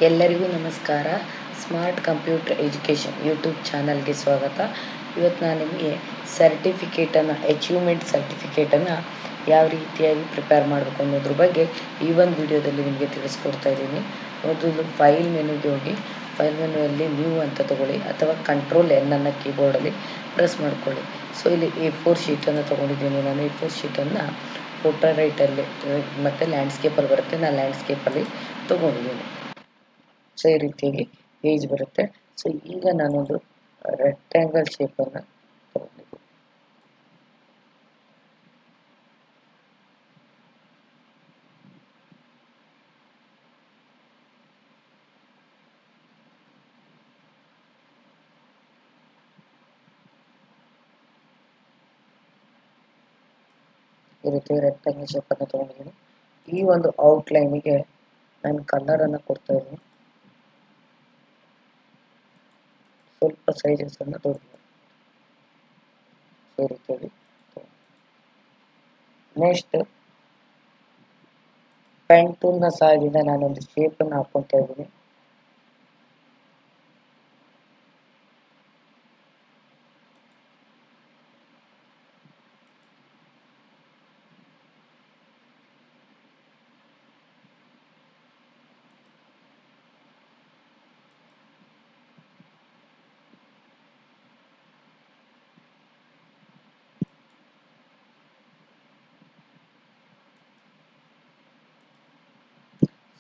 ಎಲ್ಲರಿಗೂ ನಮಸ್ಕಾರ. Smart computer education YouTube ಚಾನಲ್ಗೆ ಸ್ವಾಗತ. ಇವತ್ತು ನಾನು ನಿಮಗೆ ಅಚೀವ್ಮೆಂಟ್ ಸರ್ಟಿಫಿಕೇಟನ್ನು ಯಾವ ರೀತಿಯಾಗಿ ಪ್ರಿಪೇರ್ ಮಾಡಬೇಕು ಅನ್ನೋದ್ರ ಬಗ್ಗೆ ಈ ಒಂದು ವಿಡಿಯೋದಲ್ಲಿ ನಿಮಗೆ ತಿಳಿಸ್ಕೊಡ್ತಾ ಇದ್ದೀನಿ. ಮೊದಲು ಫೈಲ್ ಮೆನುಗೆ ಹೋಗಿ ಫೈಲ್ ಮೆನುವಲ್ಲಿ ನ್ಯೂ ಅಂತ ತಗೊಳ್ಳಿ ಅಥವಾ ಕಂಟ್ರೋಲ್ ಎನ್ ಅನ್ನು ಕೀಬೋರ್ಡಲ್ಲಿ ಪ್ರೆಸ್ ಮಾಡ್ಕೊಳ್ಳಿ. ಸೊ ಇಲ್ಲಿ A4 ಶೀಟನ್ನು ತೊಗೊಂಡಿದ್ದೀನಿ. ನಾನು A4 ಶೀಟನ್ನು ಫೋಟೋ ರೈಟಲ್ಲಿ ಮತ್ತು ಲ್ಯಾಂಡ್ಸ್ಕೇಪಲ್ಲಿ ಬರುತ್ತೆ, ನಾನು ಲ್ಯಾಂಡ್ಸ್ಕೇಪಲ್ಲಿ ತೊಗೊಂಡಿದ್ದೀನಿ. ಸೊ ಈ ರೀತಿಯಾಗಿ ಪೇಜ್ ಬರುತ್ತೆ. ಸೊ ಈಗ ನಾನೊಂದು ರೆಕ್ಟ್ಯಾಂಗಲ್ ಶೇಪನ್ನು ತಗೊಂಡಿದ್ದೀನಿ. ಈ ರೀತಿ ರೆಕ್ಟ್ಯಾಂಗಲ್ ಶೇಪನ್ನು ತಗೊಂಡಿದ್ದೀನಿ. ಈ ಒಂದು ಔಟ್ಲೈನಿಗೆ ನಾನು ಕಲರನ್ನು ಕೊಡ್ತಾ ಇದ್ದೀನಿ. ಸ್ವಲ್ಪ ಸೈಜಸನ್ನು ದೊಡ್ಡ ಈ ರೀತಿಯಾಗಿ. ನೆಕ್ಸ್ಟ್ ಪೆನ್ ಟೂಲ್ನ ಸಹಾಯದಿಂದ ನಾನೊಂದು ಶೇಪನ್ನು ಹಾಕ್ಕೊತಾ ಇದ್ದೀನಿ.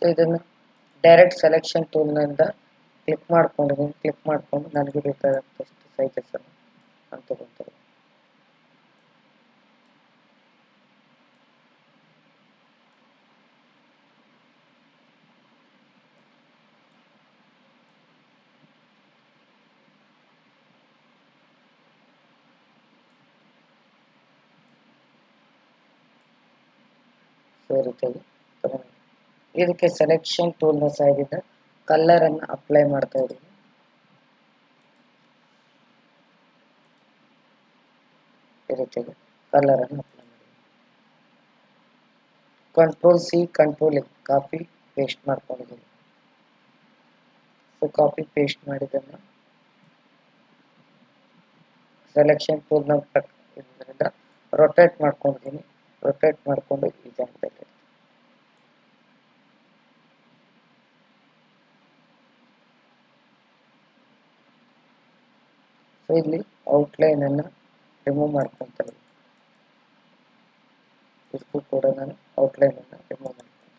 ಸೊ ಇದನ್ನು ಡೈರೆಕ್ಟ್ ಸೆಲೆಕ್ಷನ್ ಟೂಲ್ನಿಂದ ಕ್ಲಿಕ್ ಮಾಡಿಕೊಂಡು ನನಗೆ ಬೇಕಾದಂಥ ಸೈಜಸನ್ನು ನಾನು ತಗೊಳ್ತೇನೆ. ಸೊ ಈ ರೀತಿಯಾಗಿ ತಗೊಂಡು ಇದಕ್ಕೆ ಸೆಲೆಕ್ಷನ್ ಟೂಲ್ನ ಸಹಾಯದಿಂದ ಕಲರನ್ನು ಅಪ್ಲೈ ಮಾಡ್ತಾ ಇದ್ದೀನಿ. ಈ ರೀತಿಯಾಗಿ ಕಲರನ್ನು ಅಪ್ಲೈ ಮಾಡಿ ಕಂಟ್ರೋಲ್-C ಕಂಟ್ರೋಲ್-A ಕಾಪಿ ಪೇಸ್ಟ್ ಮಾಡ್ಕೊಂಡಿದ್ದೀನಿ. ಸೊ ಕಾಪಿ ಪೇಸ್ಟ್ ಮಾಡಿದ್ದನ್ನು ಸೆಲೆಕ್ಷನ್ ಟೂಲ್ನ ಇದರಿಂದ ರೊಟೇಟ್ ಮಾಡ್ಕೊಂಡಿದ್ದೀನಿ. ರೊಟೇಟ್ ಮಾಡಿಕೊಂಡು ಈ ಜಾಗದಲ್ಲಿ ಸೊ ಇಲ್ಲಿ ಔಟ್ಲೈನನ್ನು ರಿಮೂವ್ ಮಾಡ್ಕೊತಾ ಇದ್ದೀನಿ. ಇದಕ್ಕೂ ಕೂಡ ನಾನು ಔಟ್ಲೈನನ್ನು ರಿಮೂವ್ ಮಾಡ್ತೀನಿ.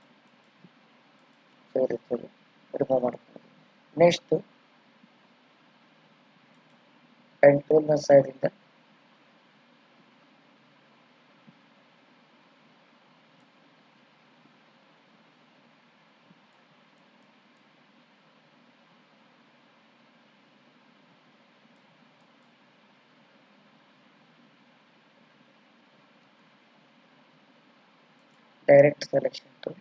ಸೊ ಈ ರೀತಿಯಾಗಿ ರಿಮೂವ್ ಮಾಡ್ತೀನಿ. ನೆಕ್ಸ್ಟ್ ಪೆನ್ ಟೂಲ್ನ ಸಹಾಯದಿಂದ ಡೈರೆಕ್ಟ್ ಸೆಲೆಕ್ಷನ್ ಟೂಲ್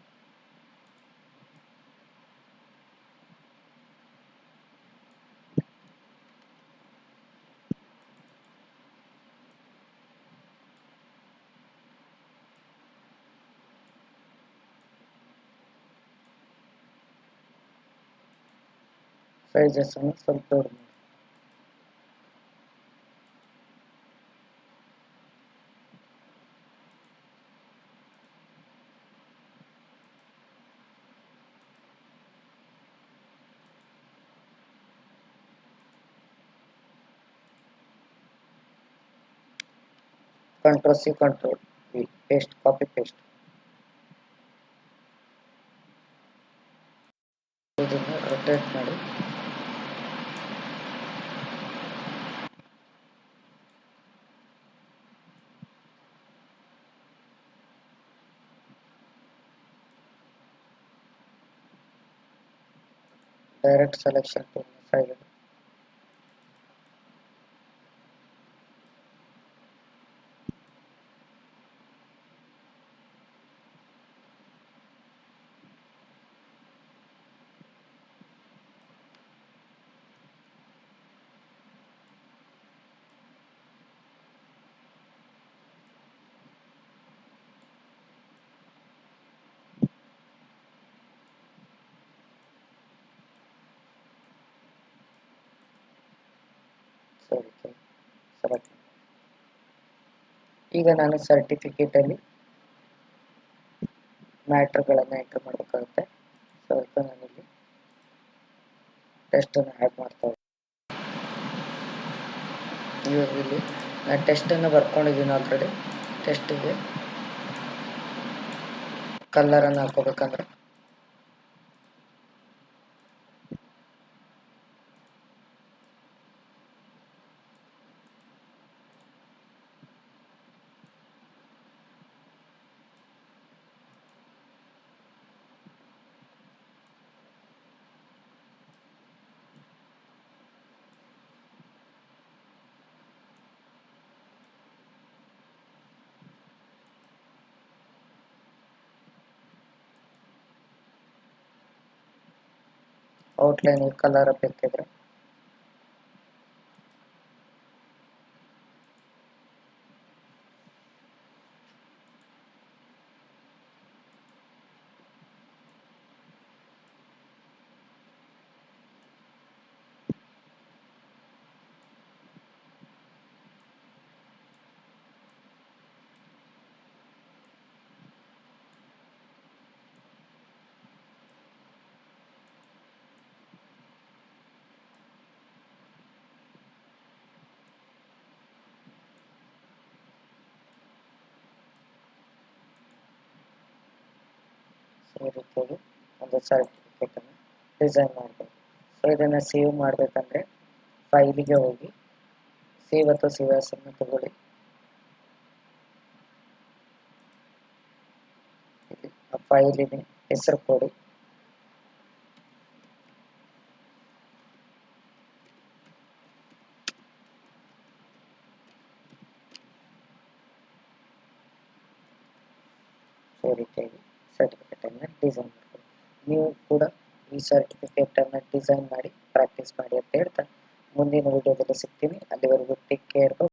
ಸೈಜಸನ್ನು ಸ್ವಲ್ಪ ದೊಡ್ಡ ಮಾಡಿ ಕಂಟ್ರೋಲ್-C ಕಂಟ್ರೋಲ್-V ಪೇಸ್ಟ್ ಕಾಪಿ ಪೇಸ್ಟ್ ಇದನ್ನು ರೊಟೇಟ್ ಮಾಡಿ ಡೈರೆಕ್ಟ್ ಸೆಲೆಕ್ಷನ್ ಟೂಲ್ ಸಹಾಯದಿಂದ ಸೊ ಅದಕ್ಕೆ ಸೆಲೆಕ್ಟ್. ಈಗ ನಾನು ಸರ್ಟಿಫಿಕೇಟಲ್ಲಿ ಮ್ಯಾಟ್ರ್ಗಳನ್ನು ಎಂಟರ್ ಮಾಡಬೇಕಾಗುತ್ತೆ. ಸೊ ಅದಕ್ಕೆ ನಾನಿಲ್ಲಿ ಟೆಸ್ಟನ್ನು ಆ್ಯಡ್ ಮಾಡ್ತಾ ಇದ್ದೀನಿ. ಇವಾಗ ಇಲ್ಲಿ ನಾನು ಟೆಸ್ಟನ್ನು ಬರ್ಕೊಂಡಿದ್ದೀನಿ ಆಲ್ರೆಡಿ. ಟೆಸ್ಟಿಗೆ ಕಲರನ್ನು ಹಾಕೋಬೇಕಂದ್ರೆ ಔಟ್ಲೈನಿಗೆ ಕಲರ್ ಬೇಕಿದ್ರೆ ಈ ರೀತಿಯಾಗಿ ಒಂದು ಸರ್ಟಿಫಿಕೇಟನ್ನು ಡಿಸೈನ್ ಮಾಡಬೇಕು. ಸೊ ಇದನ್ನು ಸೇವ್ ಮಾಡಬೇಕಂದ್ರೆ ಫೈಲಿಗೆ ಹೋಗಿ ಸೇವ್ ಅಥವಾ ಸೇವ್ ಆಸ್ ಅನ್ನು ತಗೊಳ್ಳಿ. ಆ ಫೈಲಿನ ಹೆಸರು ಕೊಡಿ. ಸೊ ಈ ರೀತಿಯಾಗಿ ಸರ್ಟಿಫಿಕೇಟನ್ನು ಡಿಸೈನ್ ಮಾಡ್ಕೊಳ್ಳಿ. ನೀವು ಕೂಡ ಈ ಸರ್ಟಿಫಿಕೇಟನ್ನು ಡಿಸೈನ್ ಮಾಡಿ ಪ್ರಾಕ್ಟೀಸ್ ಮಾಡಿ ಅಂತ ಹೇಳ್ತಾ ಮುಂದಿನ ವಿಡಿಯೋದಲ್ಲಿ ಸಿಗ್ತೀನಿ. ಅಲ್ಲಿವರೆಗೂ ಟೇಕ್ ಕೇರ್.